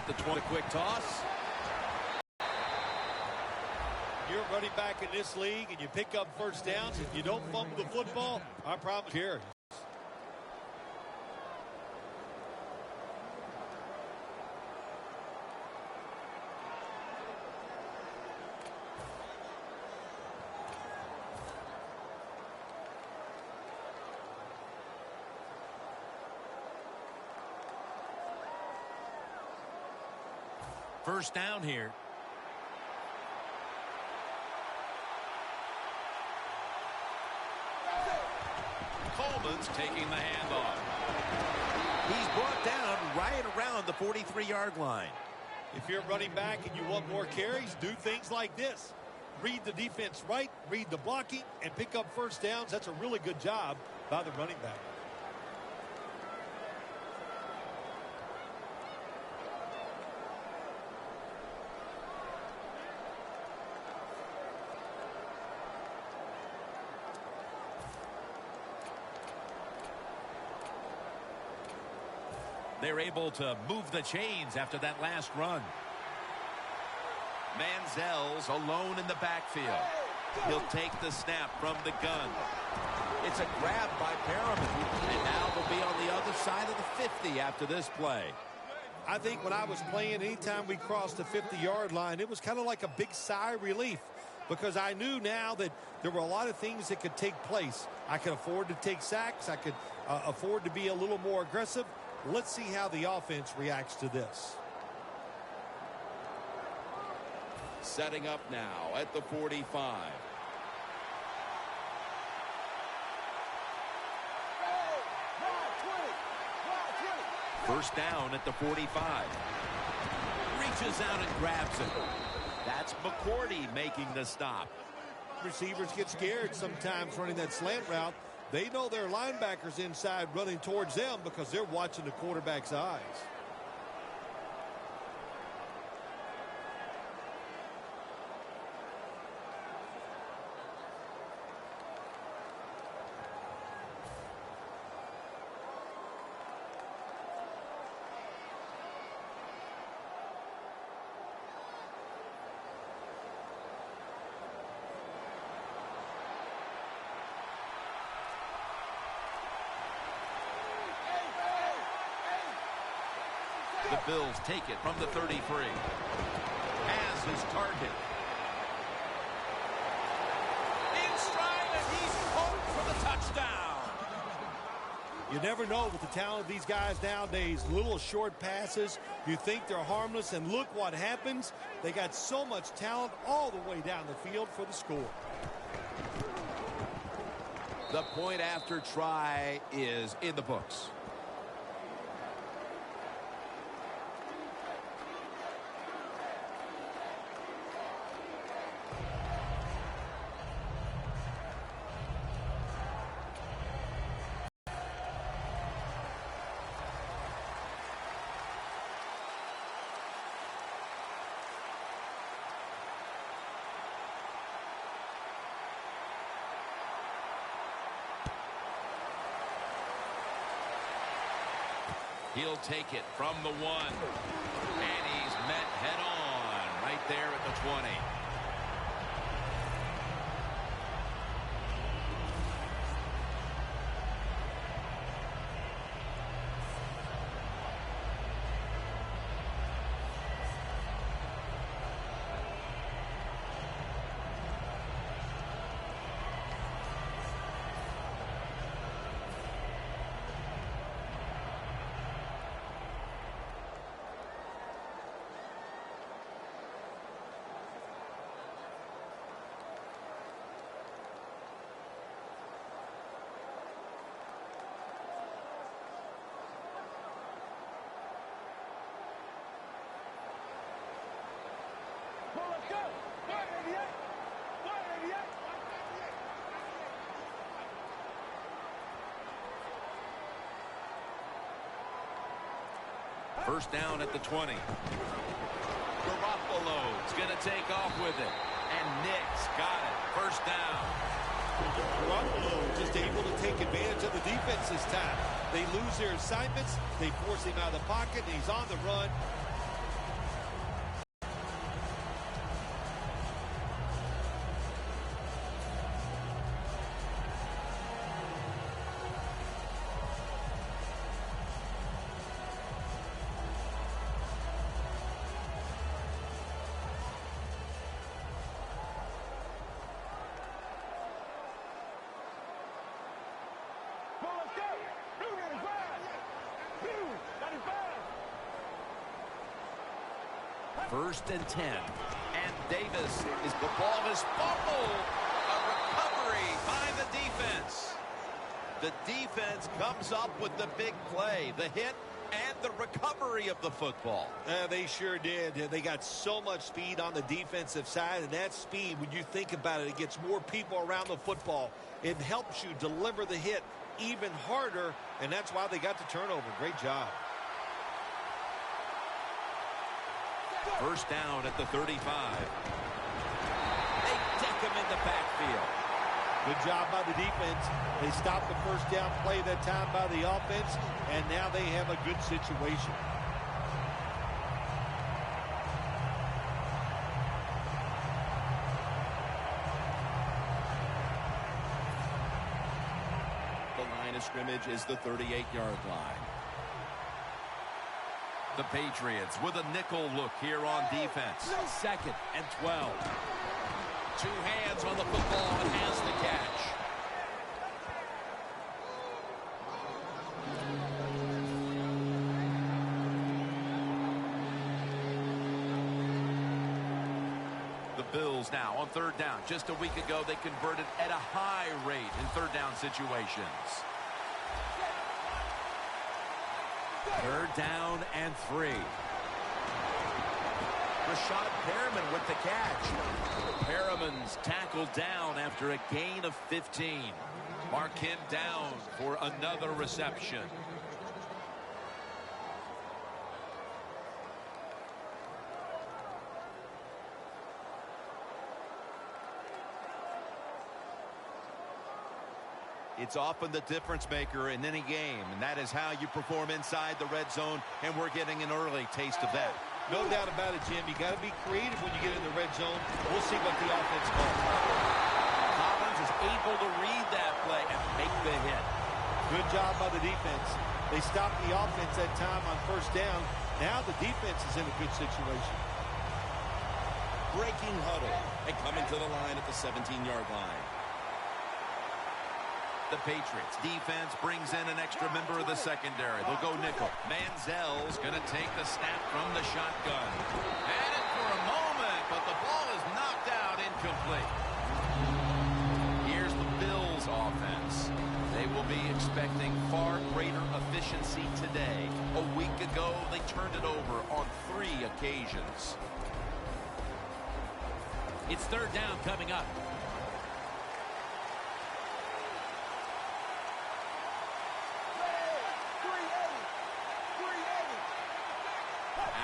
at the 20. Quick toss. You're running back in this league and you pick up first downs. If you don't fumble the football, I promise here. First down here. Coleman's taking the handoff. He's brought down right around the 43-yard line. If you're running back and you want more carries, do things like this. Read the defense right, read the blocking, and pick up first downs. That's a really good job by the running back. They're able to move the chains after that last run. Manziel's alone in the backfield. He'll take the snap from the gun. It's a grab by Perriman. And now they'll be on the other side of the 50 after this play. I think when I was playing, anytime we crossed the 50-yard line, it was kind of like a big sigh of relief because I knew now that there were a lot of things that could take place. I could afford to take sacks. I could afford to be a little more aggressive. Let's see how the offense reacts to this. Setting up now at the 45. First down at the 45. Reaches out and grabs it. That's McCourty making the stop. Receivers get scared sometimes running that slant route. They know their linebackers inside running towards them because they're watching the quarterback's eyes. The Bills take it from the 33. As his target. In stride, and he's home for the touchdown. You never know with the talent of these guys nowadays. Little short passes. You think they're harmless, and look what happens. They got so much talent all the way down the field for the score. The point after try is in the books. He'll take it from the 1. And he's met head on right there at the 20. First down at the 20. Garoppolo's going to take off with it. And Nick's got it. First down. Garoppolo just able to take advantage of the defense this time. They lose their assignments. They force him out of the pocket, and he's on the run. 1st and 10. And Davis, the ball is fumbled. A recovery by the defense. The defense comes up with the big play, the hit, and the recovery of the football. They sure did. They got so much speed on the defensive side, and that speed, when you think about it, it gets more people around the football. It helps you deliver the hit even harder, and that's why they got the turnover. Great job. 1st down at the 35. They deck him in the backfield. Good job by the defense. They stopped the 1st down play that time by the offense, and now they have a good situation. The line of scrimmage is the 38-yard line. The Patriots with a nickel look here on defense. 2nd and 12. 2 hands on the football and has the catch. The Bills now on 3rd down. Just a week ago, they converted at a high rate in 3rd down situations. 3rd down and 3. Rashad Perriman with the catch. Perriman's tackled down after a gain of 15. Mark him down for another reception. It's often the difference maker in any game, and that is how you perform inside the red zone, and we're getting an early taste of that. No doubt about it, Jim. You got to be creative when you get in the red zone. We'll see what the offense calls. Collins is able to read that play and make the hit. Good job by the defense. They stopped the offense that time on 1st down. Now the defense is in a good situation. Breaking huddle and coming to the line at the 17-yard line. The Patriots defense brings in an extra member of the secondary. They'll go nickel. Manziel's going to take the snap from the shotgun. Had it for a moment, but the ball is knocked out incomplete. Here's the Bills offense. They will be expecting far greater efficiency today. A week ago, they turned it over on 3 occasions. It's 3rd down coming up.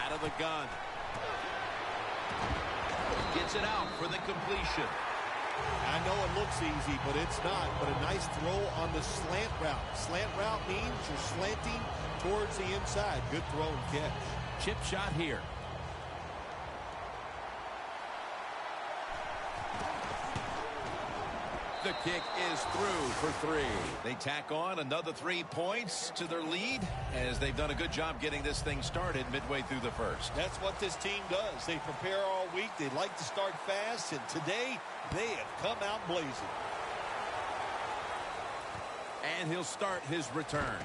Out of the gun. Gets it out for the completion. I know it looks easy, but it's not. But a nice throw on the slant route. Slant route means you're slanting towards the inside. Good throw and catch. Chip shot here. The kick is through for 3. They tack on another 3 points to their lead as they've done a good job getting this thing started midway through the 1st. That's what this team does. They prepare all week. They like to start fast, and today they have come out blazing. And he'll start his return.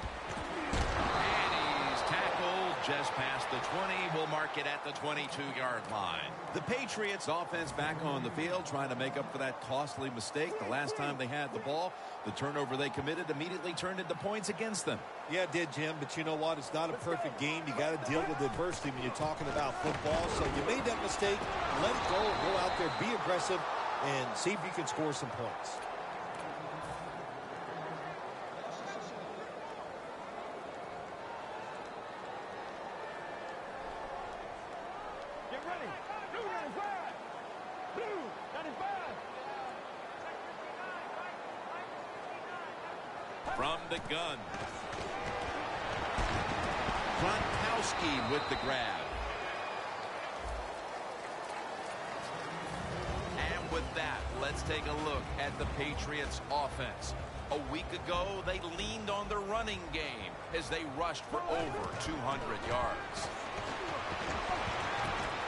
And he's tackled just past the 20. We'll mark it at the 22-yard line. The Patriots offense back on the field trying to make up for that costly mistake. The last time they had the ball, the turnover they committed immediately turned into points against them. Yeah, it did, Jim, but you know what? It's not a perfect game. You got to deal with adversity when you're talking about football. So you made that mistake. Let it go. Go out there, be aggressive, and see if you can score some points. From the gun. Gronkowski with the grab. And with that, let's take a look at the Patriots offense. A week ago, they leaned on the running game as they rushed for over 200 yards.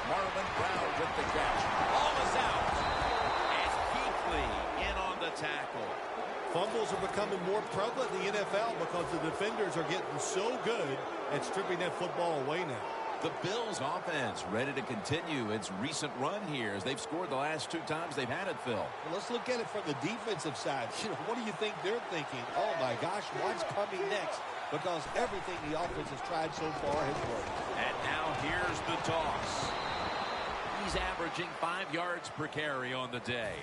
Marlon Brown with the catch. Ball is out. As Kuechly in on the tackle. Fumbles are becoming more prevalent in the NFL because the defenders are getting so good at stripping that football away now. The Bills offense ready to continue its recent run here as they've scored the last 2 times they've had it, Phil. Well, let's look at it from the defensive side. What do you think they're thinking? Oh, my gosh, what's coming next? Because everything the offense has tried so far has worked. And now here's the toss. He's averaging 5 yards per carry on the day.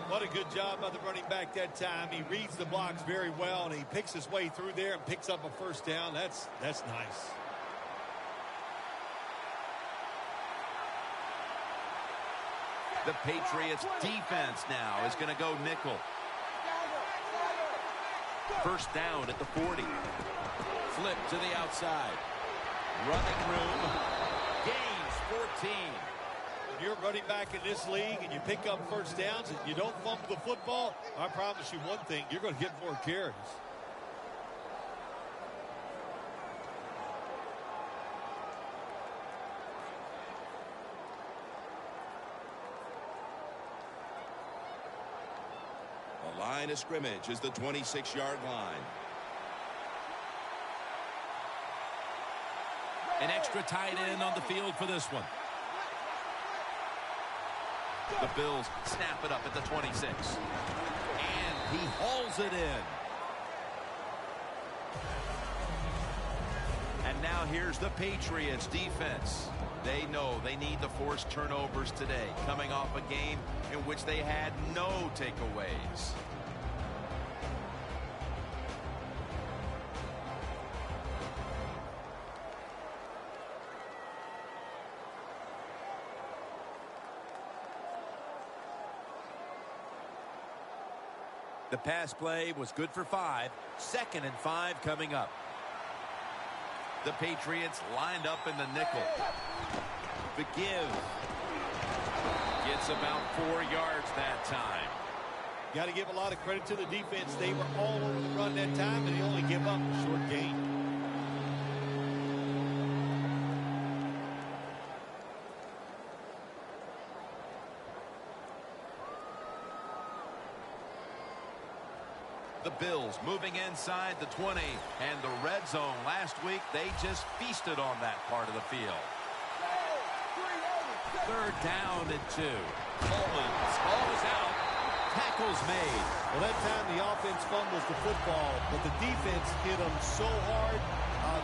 What a good job by the running back that time. He reads the blocks very well, and he picks his way through there and picks up a first down. That's nice. The Patriots defense now is going to go nickel. First down at the 40. Flip to the outside. Running room. Gains 14. When you're running back in this league and you pick up first downs and you don't fumble the football, I promise you one thing, you're going to get more carries. The line of scrimmage is the 26-yard line. An extra tight end on the field for this one. The Bills snap it up at the 26. And he hauls it in. And now here's the Patriots defense. They know they need to force turnovers today, coming off a game in which they had no takeaways. The pass play was good for 5. 2nd and 5 coming up. The Patriots lined up in the nickel. The give. Gets about 4 yards that time. Got to give a lot of credit to the defense. They were all over the run that time, and they only give up a short gain. The Bills moving inside the 20, and the red zone last week, they just feasted on that part of the field. 3rd down and 2. Coleman falls out. Tackles made. Well, that time the offense fumbles the football, but the defense hit them so hard,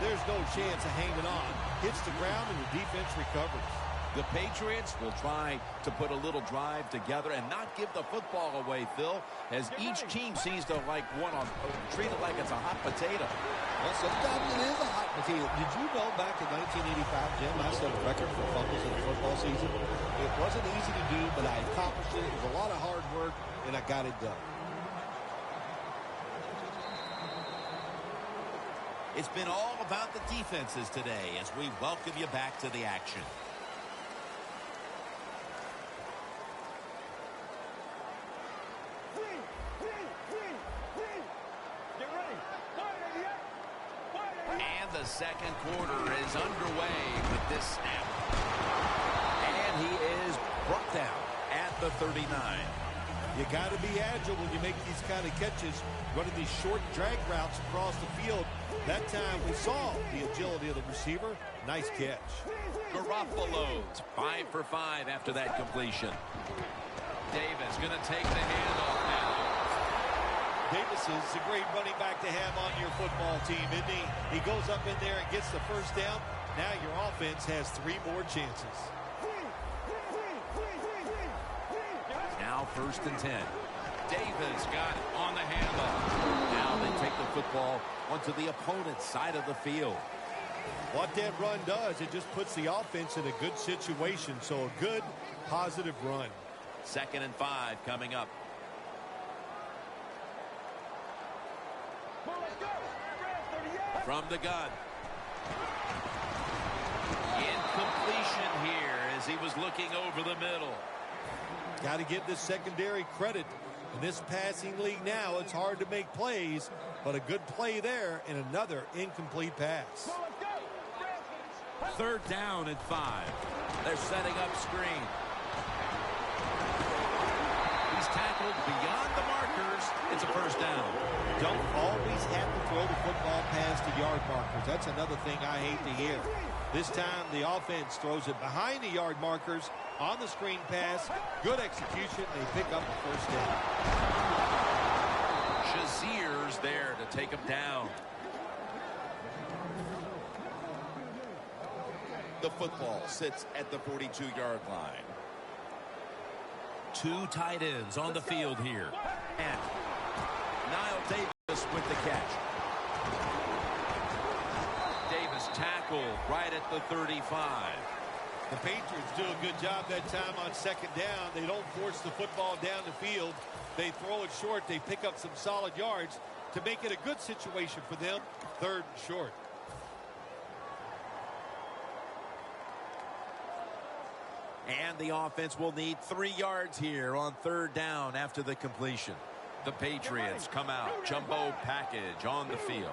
there's no chance of hanging on. Hits the ground, and the defense recovers. The Patriots will try to put a little drive together and not give the football away, Phil, as each team seems to treat it like it's a hot potato. Well, sometimes it is a hot potato. Did you know back in 1985, Jim, I set a record for fumbles in a football season? It wasn't easy to do, but I accomplished it. It was a lot of hard work, and I got it done. It's been all about the defenses today as we welcome you back to the action. And the second quarter is underway with this snap. And he is brought down at the 39. You got to be agile when you make these kind of catches, running these short drag routes across the field. That time we saw the agility of the receiver. Nice catch. Garoppolo's 5 for 5 after that completion. Davis going to take the handoff now. Davis is a great running back to have on your football team, isn't he? He goes up in there and gets the first down. Now your offense has 3 more chances. Now 1st and 10. Davis got it on the handoff. Now they take the football onto the opponent's side of the field. What that run does, it just puts the offense in a good situation. So a good, positive run. 2nd and 5 coming up. From the gun. Incompletion here as he was looking over the middle. Got to give this secondary credit. In this passing league now, it's hard to make plays, but a good play there and another incomplete pass. 3rd down and 5. They're setting up screen. He He's tackled beyond the markers. It's a first down. Don't always have to throw the football past the yard markers. That's another thing I hate to hear. This time the offense throws it behind the yard markers on the screen pass. Good execution. They pick up the first down. Shazier's there to take him down. The football sits at the 42-yard line. Two tight ends on the field here. And Niall Davis with the catch. Davis tackled right at the 35. The Patriots do a good job that time on second down. They don't force the football down the field. They throw it short. They pick up some solid yards to make it a good situation for them. Third and short. And the offense will need 3 yards here on third down after the completion. The Patriots come out. Jumbo package on the field.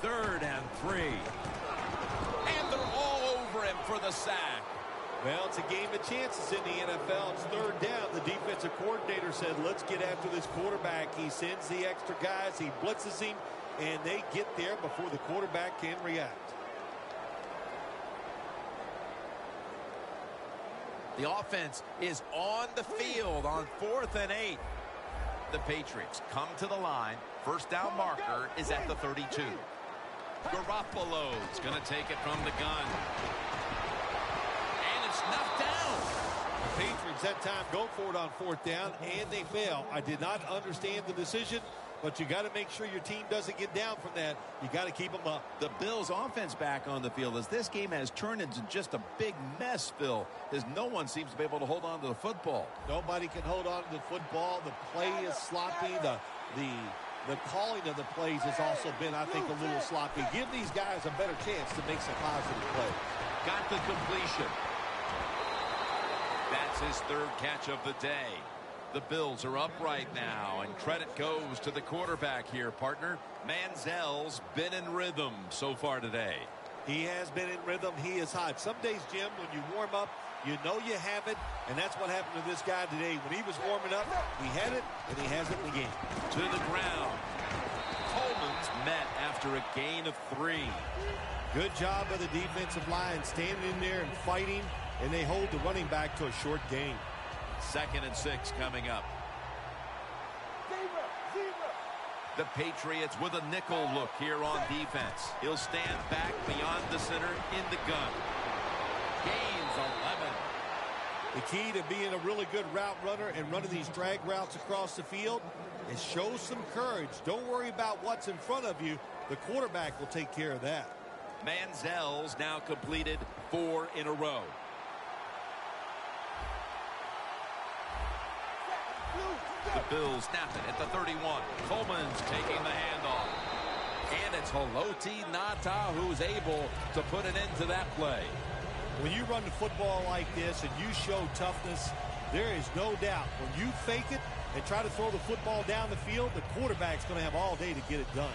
Third and 3. And they're all over him for the sack. Well, it's a game of chances in the NFL. It's third down. The defensive coordinator said, let's get after this quarterback. He sends the extra guys. He blitzes him, and they get there before the quarterback can react. The offense is on the field on 4th and 8. The Patriots come to the line. First down marker is at the 32. Garoppolo's going to take it from the gun. Snuffed down. The Patriots that time go for it on fourth down, and they fail. I did not understand the decision, but you got to make sure your team doesn't get down from that. You got to keep them up. The Bills offense back on the field as this game has turned into just a big mess, Phil, as no one seems to be able to hold on to the football. Nobody can hold on to the football. The play is sloppy. The calling of the plays has also been, I think, a little sloppy. Give these guys a better chance to make some positive plays. Got the completion. That's his third catch of the day. The Bills are up right now, and credit goes to the quarterback here, partner. Manziel's been in rhythm so far today. He has been in rhythm. He is hot. Some days, Jim, when you warm up, you know you have it, and that's what happened to this guy today. When he was warming up, he had it, and he has it in the game. To the ground. Coleman's met after a gain of 3. Good job of the defensive line standing in there and fighting, and they hold the running back to a short gain. 2nd and 6 coming up. The Patriots with a nickel look here on defense. He'll stand back beyond the center in the gun. Gains 11. The key to being a really good route runner and running these drag routes across the field is show some courage. Don't worry about what's in front of you. The quarterback will take care of that. Manziel's now completed 4 in a row. The Bills snap it at the 31. Coleman's taking the handoff. And it's Haloti Ngata who's able to put an end to that play. When you run the football like this and you show toughness, there is no doubt when you fake it and try to throw the football down the field, the quarterback's going to have all day to get it done.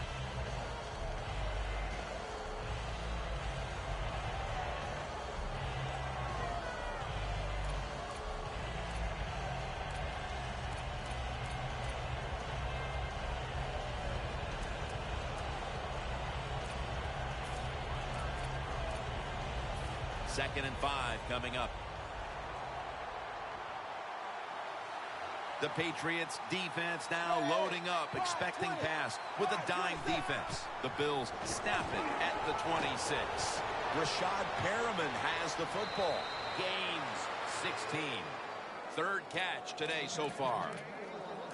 Second and 5 coming up. The Patriots defense now loading up, expecting pass with a dime defense. The Bills snap it at the 26. Rashad Perriman has the football. Gains 16. Third catch today so far.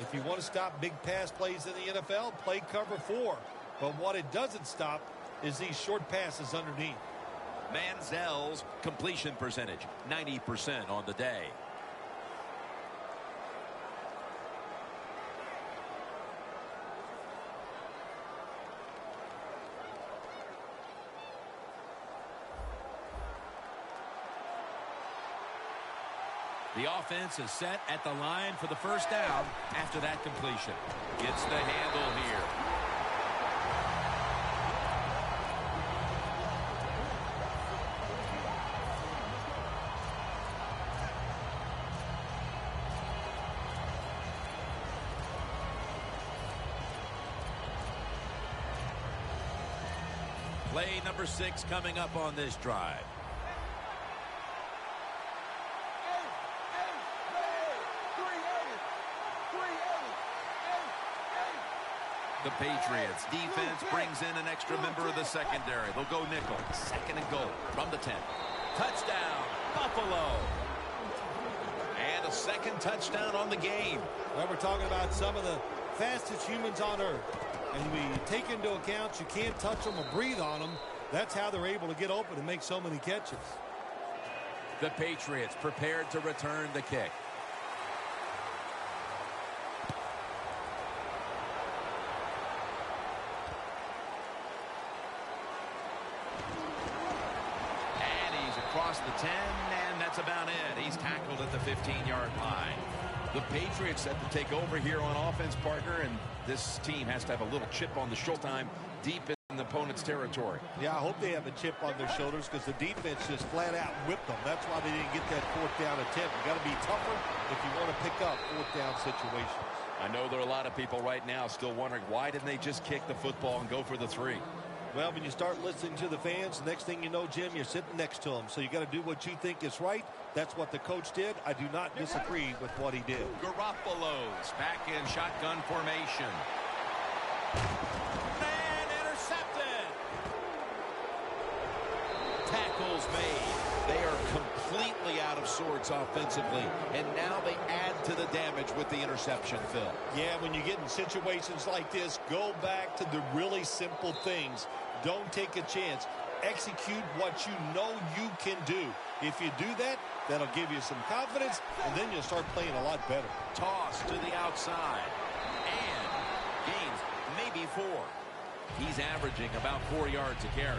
If you want to stop big pass plays in the NFL, play cover 4. But what it doesn't stop is these short passes underneath. Manziel's completion percentage, 90% on the day. The offense is set at the line for the first down after that completion. Gets the handle here. Play number 6 coming up on this drive. The Patriots defense brings in an extra member of the secondary. They'll go nickel. 2nd and goal from the 10. Touchdown, Buffalo. And a 2nd touchdown on the game. Well, we're talking about some of the fastest humans on earth. And we take into account you can't touch them or breathe on them. That's how they're able to get open and make so many catches. The Patriots prepared to return the kick. Across the 10, and that's about it. He's tackled at the 15-yard line. The Patriots set to take over here on offense, partner, and this team has to have a little chip on the shoulder time deep in the opponent's territory. Yeah, I hope they have a chip on their shoulders because the defense just flat out whipped them. That's why they didn't get that 4th down attempt. You got to be tougher if you want to pick up 4th down situations. I know there are a lot of people right now still wondering why didn't they just kick the football and go for the 3? Well, when you start listening to the fans, next thing you know, Jim, you're sitting next to them. So you got to do what you think is right. That's what the coach did. I do not disagree with what he did. Garoppolo's back in shotgun formation. And intercepted. Tackles made. They are completely out of sorts offensively, and now they add to the damage with the interception, Phil. Yeah, when you get in situations like this, go back to the really simple things. Don't take a chance. Execute what you know you can do. If you do that, that'll give you some confidence, and then you'll start playing a lot better. Toss to the outside. And gains maybe 4. He's averaging about 4 yards a carry.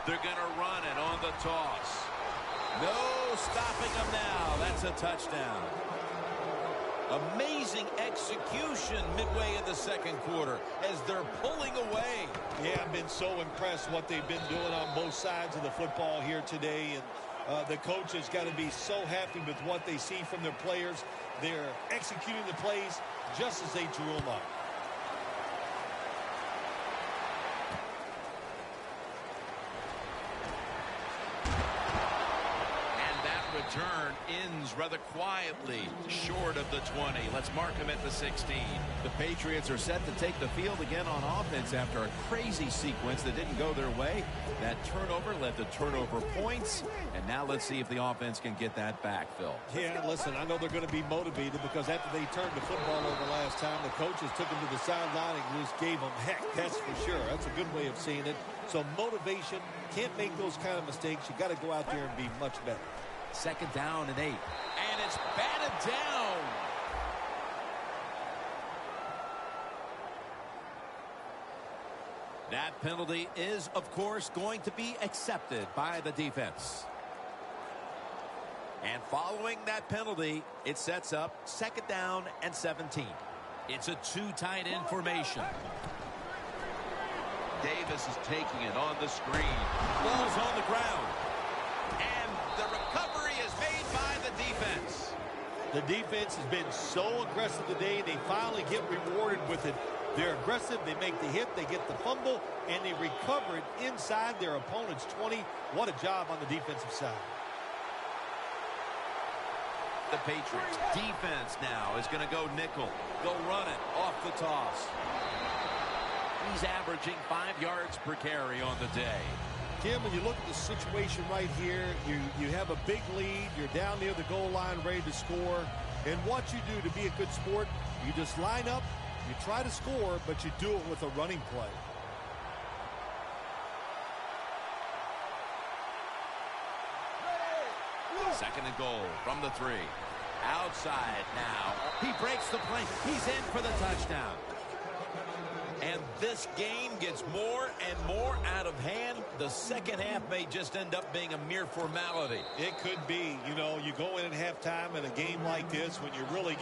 They're going to run it on the toss. No stopping them now. That's a touchdown. Amazing execution midway in the 2nd quarter as they're pulling away. Yeah, I've been so impressed what they've been doing on both sides of the football here today. And the coach has got to be so happy with what they see from their players. They're executing the plays just as they drew them up. Return ends rather quietly short of the 20. Let's mark him at the 16. The Patriots are set to take the field again on offense after a crazy sequence that didn't go their way. That turnover led to turnover points, and now let's see if the offense can get that back, Phil. Yeah, listen, I know they're going to be motivated because after they turned the football over last time, the coaches took them to the sideline and just gave them heck. That's for sure. That's a good way of seeing it. So motivation, can't make those kind of mistakes. You got to go out there and be much better. 2nd down and 8. And it's batted down. That penalty is, of course, going to be accepted by the defense. And following that penalty, it sets up 2nd down and 17. It's a 2 tight end formation. Davis is taking it on the screen. Ball's on the ground. And the recovery is made by the defense. The defense has been so aggressive today. They finally get rewarded with it. They're aggressive. They make the hit. They get the fumble. And they recover it inside their opponent's 20. What a job on the defensive side. The Patriots defense now is going to go nickel. They'll run it off the toss. He's averaging 5 yards per carry on the day. Tim, when you look at the situation right here, you have a big lead. You're down near the goal line ready to score. And what you do to be a good sport, you just line up, you try to score, but you do it with a running play. Second and goal from the 3. Outside now. He breaks the play. He's in for the touchdown. And this game gets more and more out of hand. The second half may just end up being a mere formality. It could be. You know, you go in at halftime in a game like this when you're really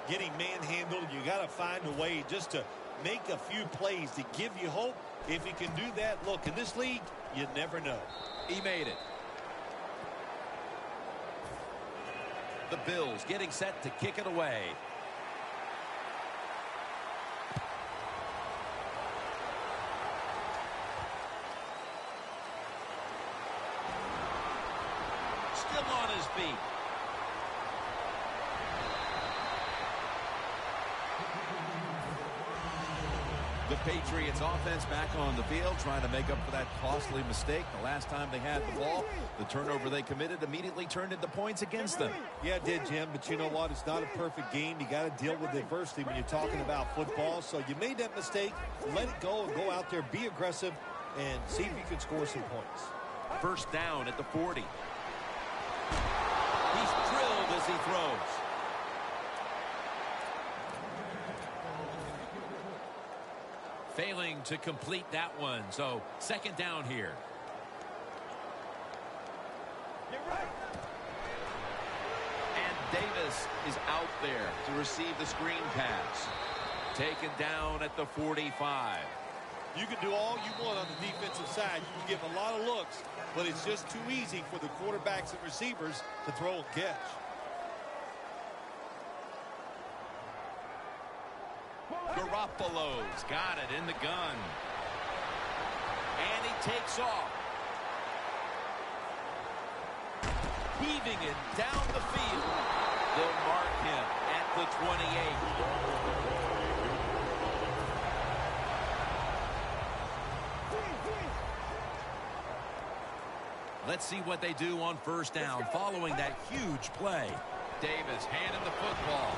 getting manhandled. You got to find a way just to make a few plays to give you hope. If you can do that, look, in this league, you never know. He made it. The Bills getting set to kick it away. Still on his feet. The Patriots offense back on the field trying to make up for that costly mistake. The last time they had the ball, the turnover they committed immediately turned into points against them. Yeah, it did, Jim, but you know what? It's not a perfect game. You got to deal with adversity when you're talking about football. So you made that mistake. Let it go and go out there, be aggressive, and see if you can score some points. First down at the 40. He's drilled as he throws. Failing to complete that one, so second down here. And Davis is out there to receive the screen pass. Taken down at the 45. You can do all you want on the defensive side. You can give a lot of looks, but it's just too easy for the quarterbacks and receivers to throw and catch. Garoppolo's got it in the gun. And he takes off. Heaving it down the field. They'll mark him at the 28. Let's see what they do on first down following that huge play. Davis handing the football.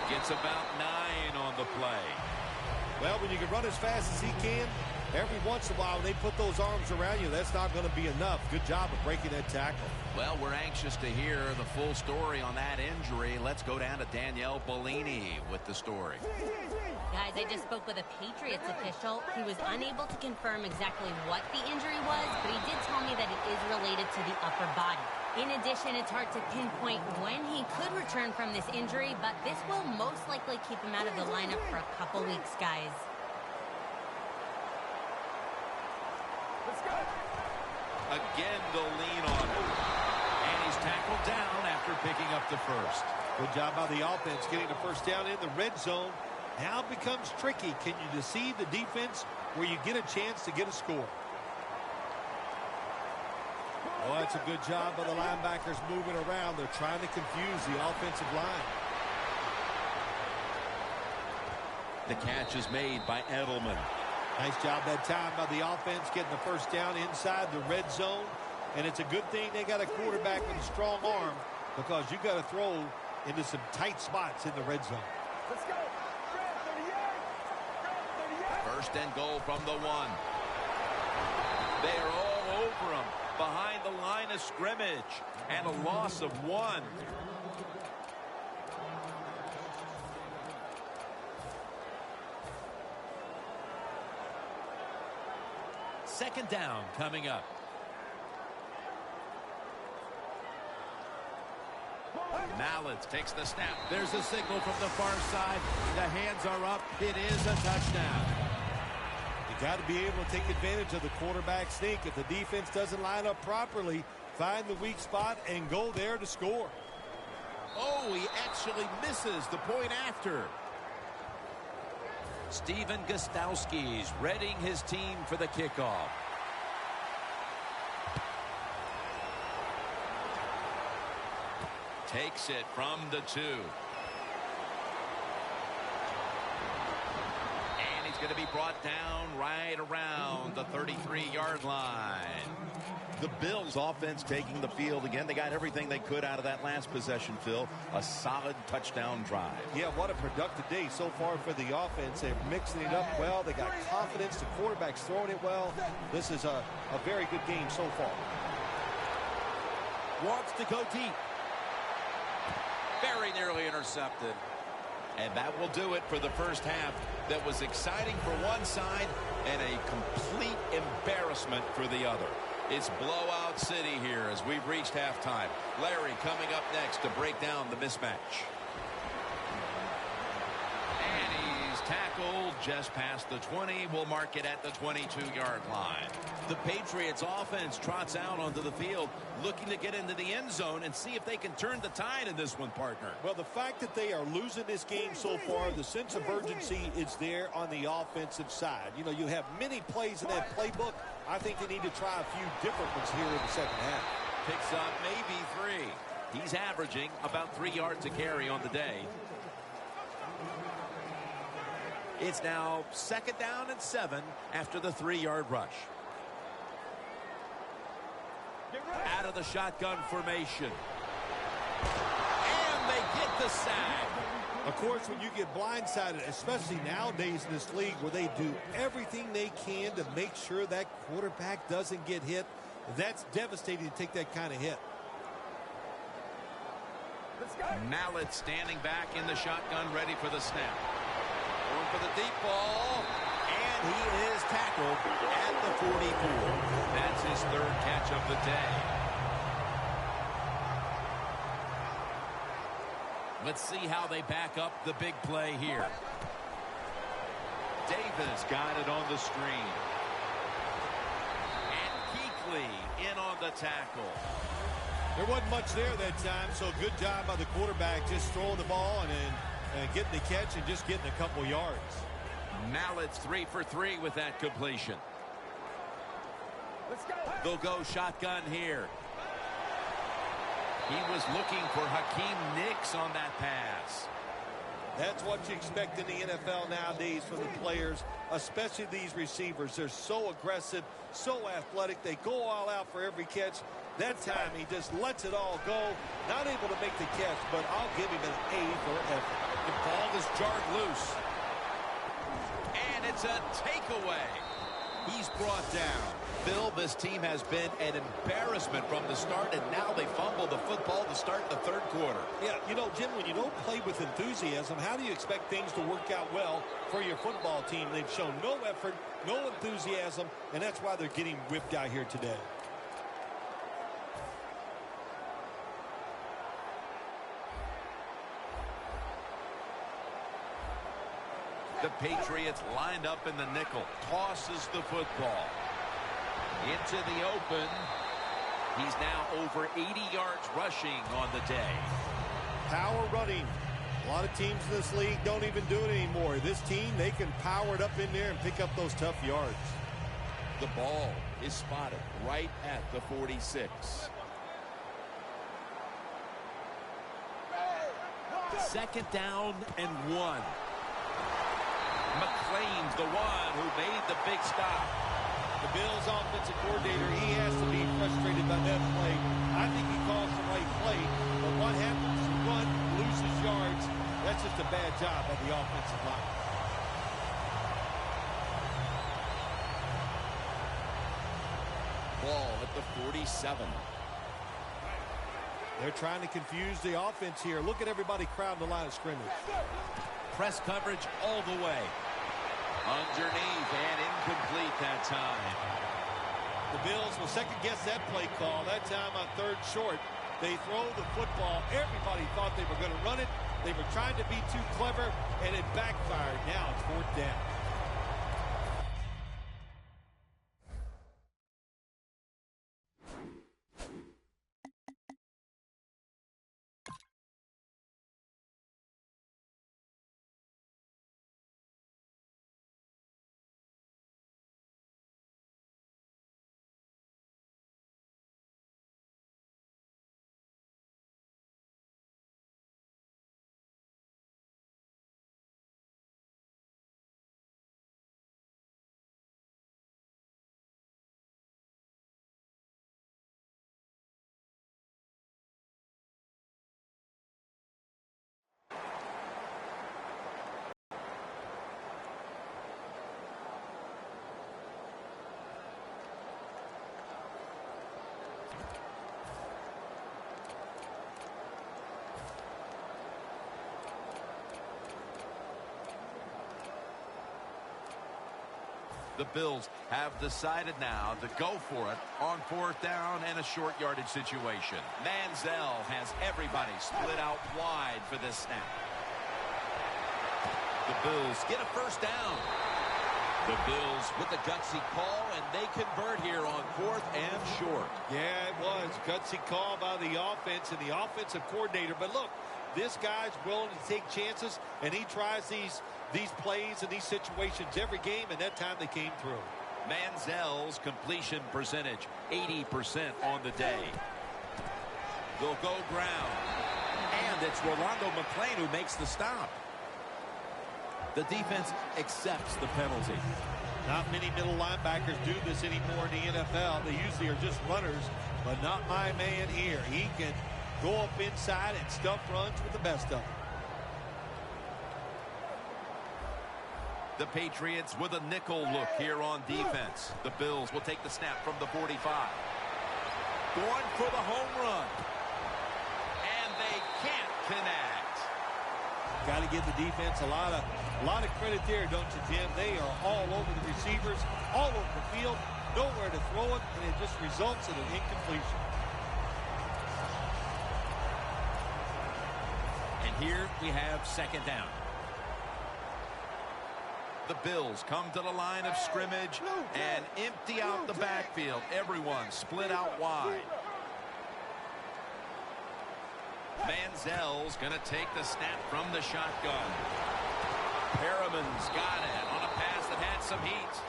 Gets about 9 on the play. Well, when you can run as fast as he can, every once in a while when they put those arms around you, that's not going to be enough. Good job of breaking that tackle. Well, we're anxious to hear the full story on that injury. Let's go down to Danielle Bellini with the story. Guys, I just spoke with a Patriots official. He was unable to confirm exactly what the injury was, but he did tell me that it is related to the upper body. In addition, it's hard to pinpoint when he could return from this injury, but this will most likely keep him out of the lineup for a couple weeks, guys. Let's go. Again, they'll lean on him. And he's tackled down after picking up the first. Good job by the offense getting the first down in the red zone. Now it becomes tricky. Can you deceive the defense where you get a chance to get a score? Oh, that's a good job by the linebackers moving around. They're trying to confuse the offensive line. The catch is made by Edelman. Nice job that time by the offense getting the first down inside the red zone. And it's a good thing they got a quarterback with a strong arm because you got to throw into some tight spots in the red zone. Let's go. 38. First and goal from the 1. They're all over him behind the line of scrimmage, and a loss of 1. Second down coming up. Mallet takes the snap. There's a signal from the far side. The hands are up. It is a touchdown. You got to be able to take advantage of the quarterback sneak. If the defense doesn't line up properly, find the weak spot and go there to score. Oh, he actually misses the point after. Steven Gostowski's readying his team for the kickoff. Takes it from the 2. And he's going to be brought down right around the 33-yard line. The Bills offense taking the field again. They got everything they could out of that last possession, Phil. A solid touchdown drive. Yeah, what a productive day so far for the offense. They're mixing it up well. They got confidence. The quarterback's throwing it well. This is a very good game so far. wants to go deep. Very nearly intercepted. And that will do it for the first half. That was exciting for one side and a complete embarrassment for the other. It's blowout city here as we've reached halftime. Larry coming up next to break down the mismatch. And he's tackled just past the 20. We'll mark it at the 22-yard line. The Patriots offense trots out onto the field looking to get into the end zone and see if they can turn the tide in this one, partner. Well, the fact that they are losing this game so far, the sense of urgency is there on the offensive side. You know, you have many plays in that playbook. I think they need to try a few different ones here in the second half. Picks up maybe 3. He's averaging about 3 yards a carry on the day. It's now 2nd down and 7 after the 3-yard rush. Out of the shotgun formation. And they get the sack. Of course, when you get blindsided, especially nowadays in this league where they do everything they can to make sure that quarterback doesn't get hit, that's devastating to take that kind of hit. Mallett standing back in the shotgun, ready for the snap. Going for the deep ball. And he is tackled at the 44. That's his 3rd catch of the day. Let's see how they back up the big play here. Davis got it on the screen. And Kuechly in on the tackle. There wasn't much there that time, so good job by the quarterback just throwing the ball and then getting the catch and just getting a couple yards. Mallett's 3 for 3 with that completion. Let's go. They'll go shotgun here. He was looking for Hakeem Nicks on that pass. That's what you expect in the NFL nowadays from the players, especially these receivers. They're so aggressive, so athletic. They go all out for every catch. That time he just lets it all go. Not able to make the catch, but I'll give him an A for effort. The ball is jarred loose. And it's a takeaway. He's brought down. Phil, this team has been an embarrassment from the start, and now they fumble the football to start the 3rd quarter. Yeah, you know, Jim, when you don't play with enthusiasm, how do you expect things to work out well for your football team? They've shown no effort, no enthusiasm, and that's why they're getting whipped out here today. The Patriots lined up in the nickel. Tosses the football. Into the open. He's now over 80 yards rushing on the day. Power running. A lot of teams in this league don't even do it anymore. This team, they can power it up in there and pick up those tough yards. The ball is spotted right at the 46. Second down and 1. McClain's the one who made the big stop. The Bills offensive coordinator, he has to be frustrated by that play. I think he calls the right play, but what happens? You run, loses yards. That's just a bad job by the offensive line. Ball at the 47. They're trying to confuse the offense here. Look at everybody crowding the line of scrimmage. Press coverage all the way. Underneath and incomplete that time. The Bills will second-guess that play call. That time on 3rd short, they throw the football. Everybody thought they were going to run it. They were trying to be too clever, and it backfired. Now it's 4th down. The Bills have decided now to go for it on 4th down and a short yardage situation. Manziel has everybody split out wide for this snap. The Bills get a 1st down. The Bills with the gutsy call, and they convert here on 4th and short. Yeah, it was. Gutsy call by the offense and the offensive coordinator. But look, this guy's willing to take chances, and he tries these plays and these situations every game, and that time they came through. Manziel's completion percentage, 80% on the day. They'll go ground. And it's Rolando McClain who makes the stop. The defense accepts the penalty. Not many middle linebackers do this anymore in the NFL. They usually are just runners, but not my man here. He can go up inside and stuff runs with the best of them. The Patriots with a nickel look here on defense. The Bills will take the snap from the 45. Going for the home run. And they can't connect. Got to give the defense a lot of credit there, don't you, Jim? They are all over the receivers, all over the field, nowhere to throw it, and it just results in an incompletion. And here we have 2nd down. The Bills come to the line of scrimmage and empty out the backfield. Everyone split out wide. Manziel's going to take the snap from the shotgun. Perriman's got it on a pass that had some heat.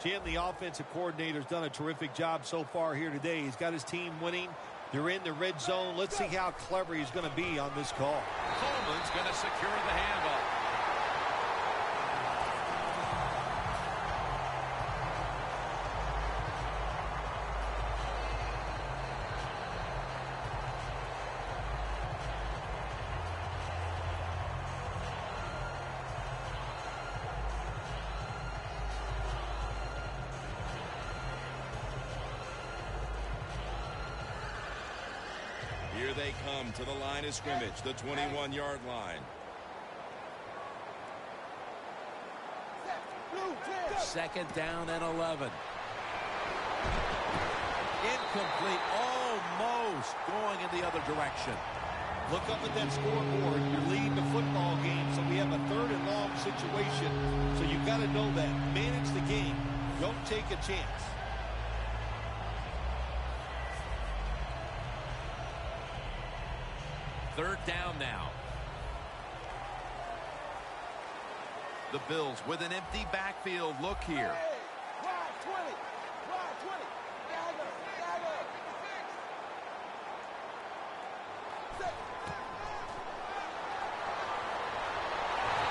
Jim, the offensive coordinator's done a terrific job so far here today. He's got his team winning. They're in the red zone. Let's see how clever he's going to be on this call. Coleman's going to secure the handoff. Here they come to the line of scrimmage, the 21-yard line. 2nd down and 11. Incomplete, almost going in the other direction. Look up at that scoreboard. You're leading the football game, so we have a 3rd and long situation. So you've got to know that. Manage the game. Don't take a chance. Third down now. The Bills with an empty backfield look here.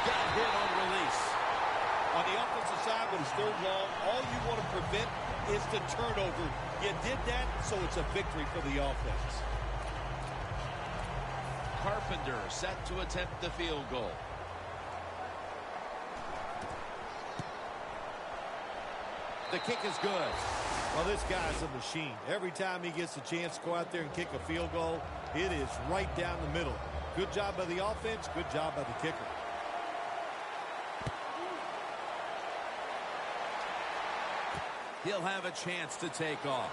Got hit on release. On the offensive side, with his 3rd long, all you want to prevent is the turnover. You did that, so it's a victory for the offense. Carpenter set to attempt the field goal. The kick is good. Well, this guy's a machine. Every time he gets a chance to go out there and kick a field goal, it is right down the middle. Good job by the offense, good job by the kicker. He'll have a chance to take off.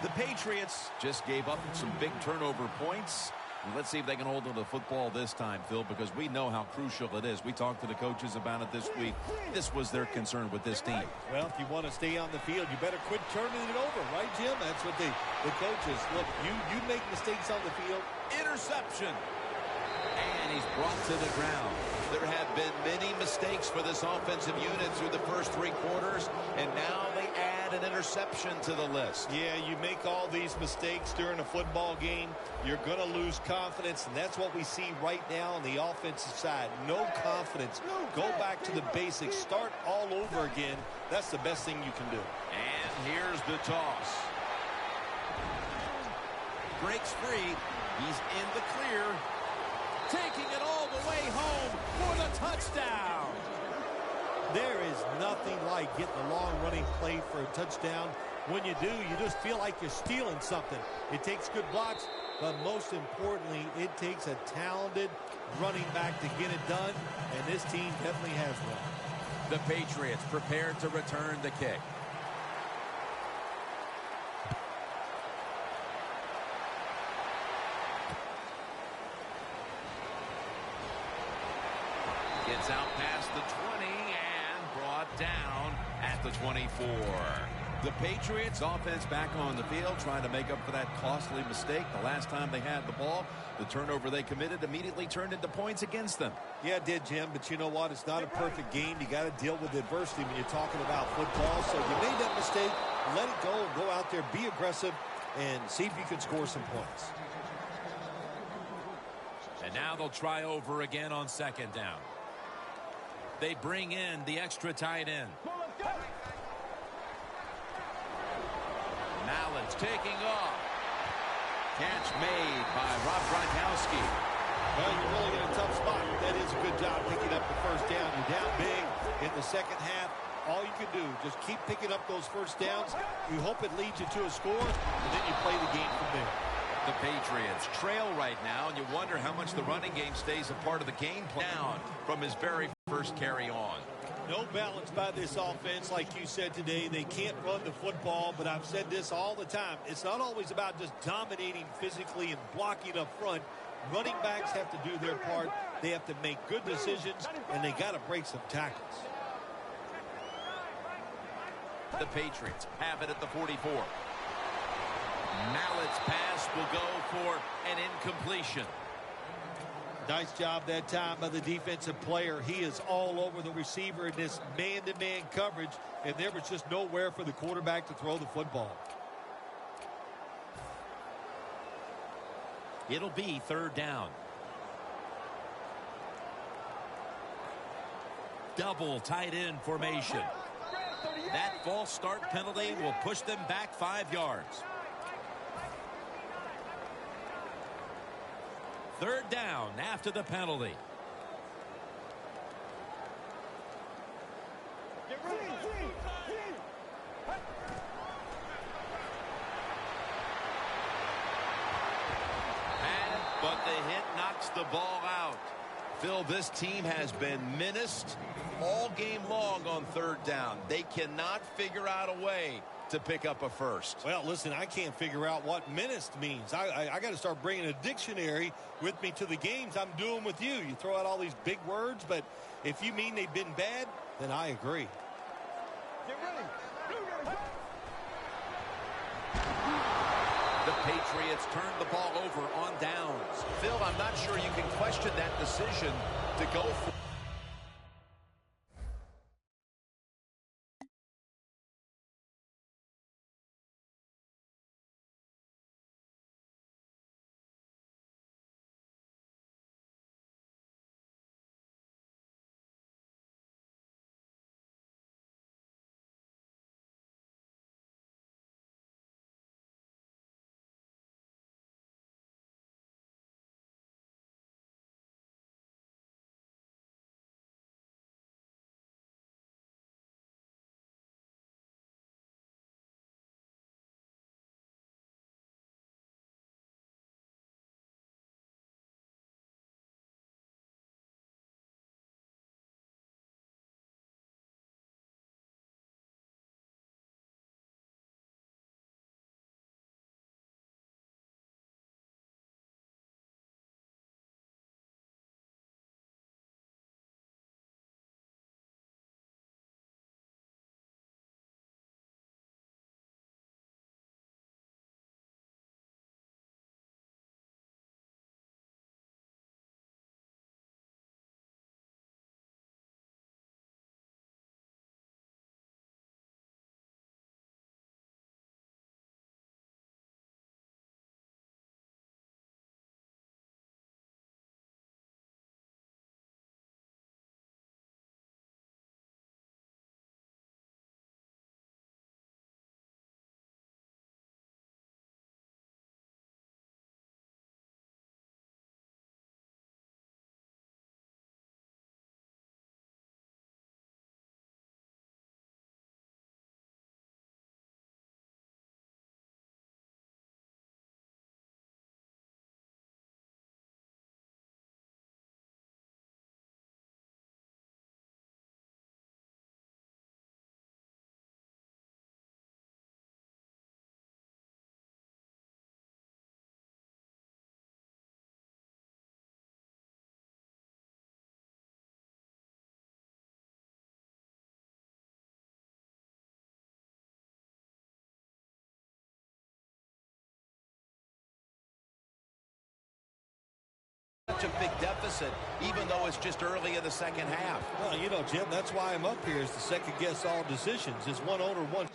The Patriots just gave up some big turnover points. And let's see if they can hold on to the football this time, Phil, because we know how crucial it is. We talked to the coaches about it this week. This was their concern with this team. Well, if you want to stay on the field, you better quit turning it over, right, Jim? That's what the coaches, look, you make mistakes on the field. Interception. And he's brought to the ground. There have been many mistakes for this offensive unit through the first 3 quarters, and now they add an interception to the list. Yeah, you make all these mistakes during a football game, you're going to lose confidence, and that's what we see right now on the offensive side. No confidence. Go back to the basics. Start all over again. That's the best thing you can do. And here's the toss. breaks free. He's in the clear. Taking it all the way home for the touchdown. There is nothing like getting a long-running play for a touchdown. When you do, you just feel like you're stealing something. It takes good blocks, but most importantly, it takes a talented running back to get it done, and this team definitely has one. The Patriots prepared to return the kick. Gets out past the 20 and brought down at the 24. The Patriots offense back on the field trying to make up for that costly mistake. The last time they had the ball, the turnover they committed immediately turned into points against them. Yeah, it did, Jim, but you know what? It's not a perfect game. You got to deal with adversity when you're talking about football. So you made that mistake, let it go, go out there, be aggressive, and see if you can score some points. And now they'll try over again on second down. They bring in the extra tight end. Mallett's taking off. Catch made by Rob Gronkowski. Well, you're really in a tough spot. That is a good job picking up the first down. You're down big in the second half. All you can do, just keep picking up those first downs. You hope it leads you to a score, and then you play the game from there. The Patriots trail right now, and you wonder how much the running game stays a part of the game plan from his very first carry on. No balance by this offense, like you said today. They can't run the football, but I've said this all the time. It's not always about just dominating physically and blocking up front. Running backs have to do their part. They have to make good decisions, and they got to break some tackles. The Patriots have it at the 44. Mallett's pass will go for an incompletion. Nice job that time by the defensive player. He is all over the receiver in this man-to-man coverage, and there was just nowhere for the quarterback to throw the football. It'll be third down. Double tight end formation. That false start penalty will push them back 5 yards. Third down after the penalty. But the hit knocks the ball out. Phil, this team has been menaced all game long on third down. They cannot figure out a way to pick up a first. Well, listen, I can't figure out what menaced means. I got to start bringing a dictionary with me to the games I'm doing with you. You throw out all these big words, but if you mean they've been bad, then I agree. Get ready. The Patriots turned the ball over on downs. Phil, I'm not sure you can question that decision to go for Such a big deficit, even though it's just early in the second half. Well, you know, Jim, that's why I'm up here, is to second guess all decisions. It's one owner, one.